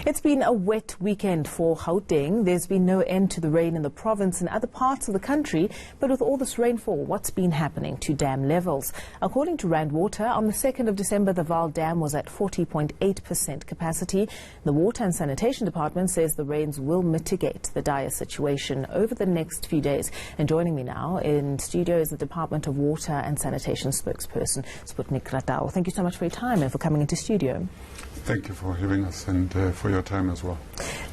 It's been a wet weekend for Gauteng. There's been no end to the rain in the province and other parts of the country. But with all this rainfall, what's been happening to dam levels? According to Rand Water, on the 2nd of December, the Vaal Dam was at 40.8% capacity. The Water and Sanitation Department says the rains will mitigate the dire situation over the next few days. And joining me now in studio is the Department of Water and Sanitation spokesperson, Sputnik Ratau. Thank you so much for your time and for coming into studio. Thank you for having us and for your time as well.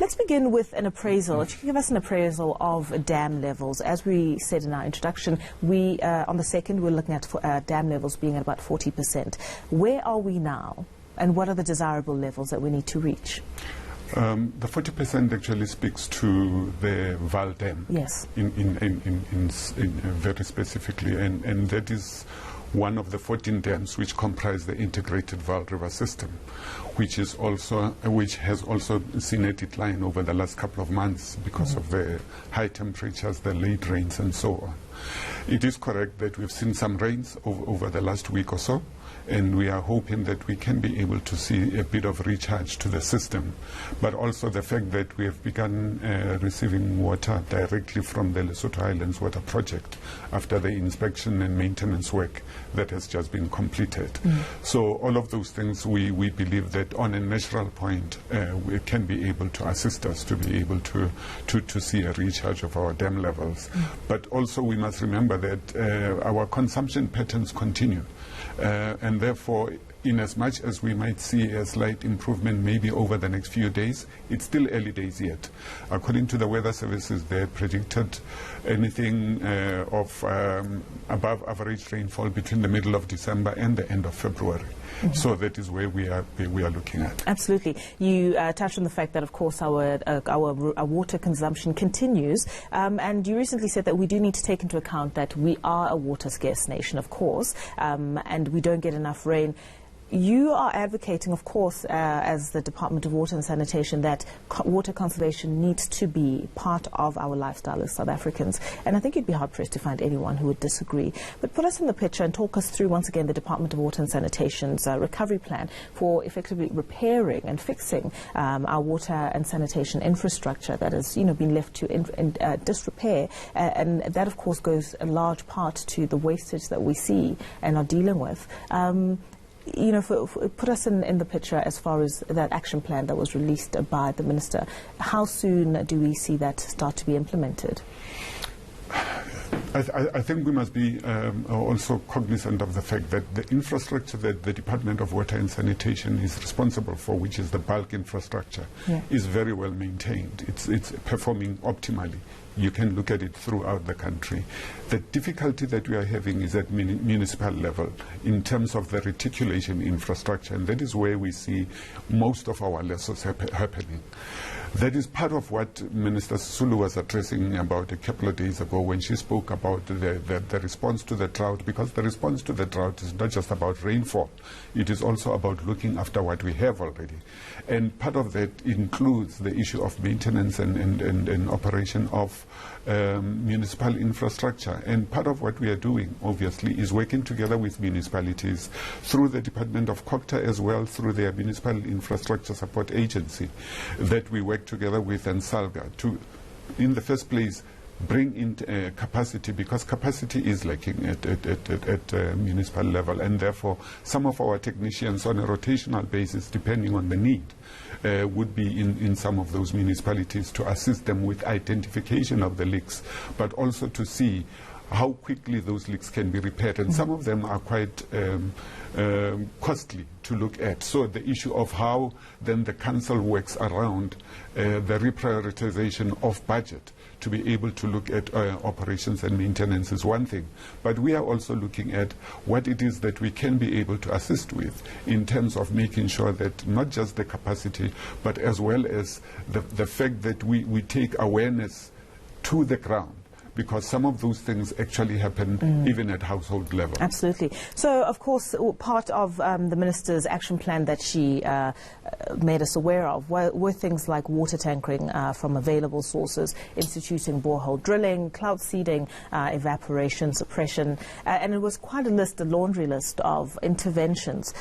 Let's begin with an appraisal. If you can give us an appraisal of dam levels. As we said in our introduction, we on the 2nd, we're looking at dam levels being at about 40%. Where are we now, and what are the desirable levels that we need to reach? The 40% actually speaks to the Vaal Dam. Yes. Very specifically, and that is one of the 14 dams which comprise the integrated Vaal River system, which has also seen a decline over the last couple of months because of the high temperatures, the late rains and so on. It is correct that we've seen some rains over the last week or so, and we are hoping that we can be able to see a bit of recharge to the system, but also the fact that we have begun receiving water directly from the Lesotho Islands Water Project after the inspection and maintenance work that has just been completed. So all of those things, we believe that on a natural point we can be able to assist us to be able to see a recharge of our dam levels. But also we must remember that our consumption patterns continue. And therefore, in as much as we might see a slight improvement maybe over the next few days, it's still early days yet. According to the weather services, they predicted anything of above average rainfall between the middle of December and the end of February. So that is where we are looking at. Absolutely. You touched on the fact that, of course, our water consumption continues, and you recently said that we do need to take into account that we are a water-scarce nation, of course, and we don't get enough rain. You are advocating, of course, as the Department of Water and Sanitation, that water conservation needs to be part of our lifestyle as South Africans. And I think you'd be hard-pressed to find anyone who would disagree. But put us in the picture and talk us through, once again, the Department of Water and Sanitation's recovery plan for effectively repairing and fixing our water and sanitation infrastructure that has, been left to disrepair. And that, of course, goes a large part to the wastage that we see and are dealing with. Put us in the picture as far as that action plan that was released by the Minister. How soon do we see that start to be implemented? I think we must be also cognizant of the fact that the infrastructure that the Department of Water and Sanitation is responsible for, which is the bulk infrastructure, is very well maintained. It's performing optimally. You can look at it throughout the country. The difficulty that we are having is at municipal level in terms of the reticulation infrastructure, and that is where we see most of our losses happening. That is part of what Minister Sulu was addressing about a couple of days ago when she spoke about the response to the drought, because the response to the drought is not just about rainfall, it is also about looking after what we have already. And part of that includes the issue of maintenance and operation of municipal infrastructure. And part of what we are doing, obviously, is working together with municipalities through the Department of COCTA as well, through their Municipal Infrastructure Support Agency, that we work together with eNCA to, in the first place, bring in capacity, because capacity is lacking at municipal level, and therefore some of our technicians on a rotational basis, depending on the need, would be in some of those municipalities to assist them with identification of the leaks, but also to see how quickly those leaks can be repaired. And some of them are quite costly to look at. So the issue of how then the council works around the reprioritization of budget to be able to look at operations and maintenance is one thing. But we are also looking at what it is that we can be able to assist with in terms of making sure that not just the capacity, but as well as the fact that we take awareness to the ground, because some of those things actually happen even at household level. Absolutely. So, of course, part of the Minister's action plan that she made us aware of were things like water tankering from available sources, instituting borehole drilling, cloud seeding, evaporation suppression, and it was quite a laundry list of interventions.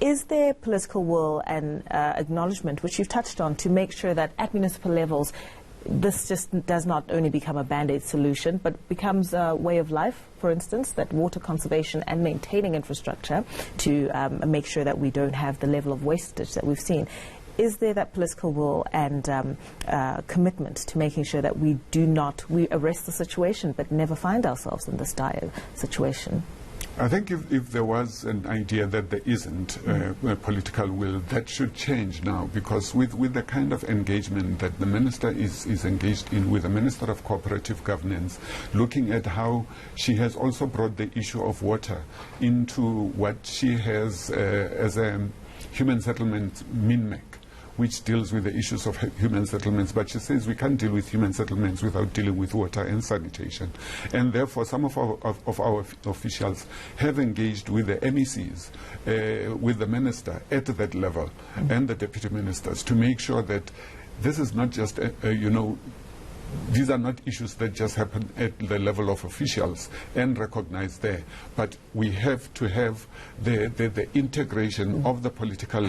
Is there political will and acknowledgement, which you've touched on, to make sure that at municipal levels this just does not only become a band-aid solution, but becomes a way of life, for instance, that water conservation and maintaining infrastructure to make sure that we don't have the level of wastage that we've seen? Is there that political will and commitment to making sure that we arrest the situation but never find ourselves in this dire situation? I think if there was an idea that there isn't political will, that should change now, because with the kind of engagement that the minister is engaged in with the Minister of Cooperative Governance, looking at how she has also brought the issue of water into what she has as a human settlement MINMEC, which deals with the issues of human settlements, but she says we can't deal with human settlements without dealing with water and sanitation. And therefore, some of our officials have engaged with the MECs, with the minister at that level, and the deputy ministers, to make sure that this is not just, these are not issues that just happen at the level of officials and recognized there, but we have to have the integration of the political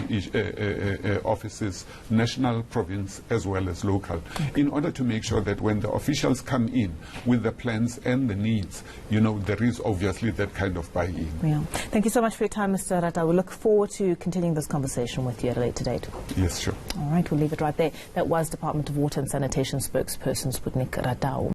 offices, national, province, as well as local, in order to make sure that when the officials come in with the plans and the needs, there is obviously that kind of buy-in. Yeah. Thank you so much for your time, Mr. Ratau. We look forward to continuing this conversation with you at a later date. Yes, sure. All right, we'll leave it right there. That was Department of Water and Sanitation spokesperson Sputnik Ratau.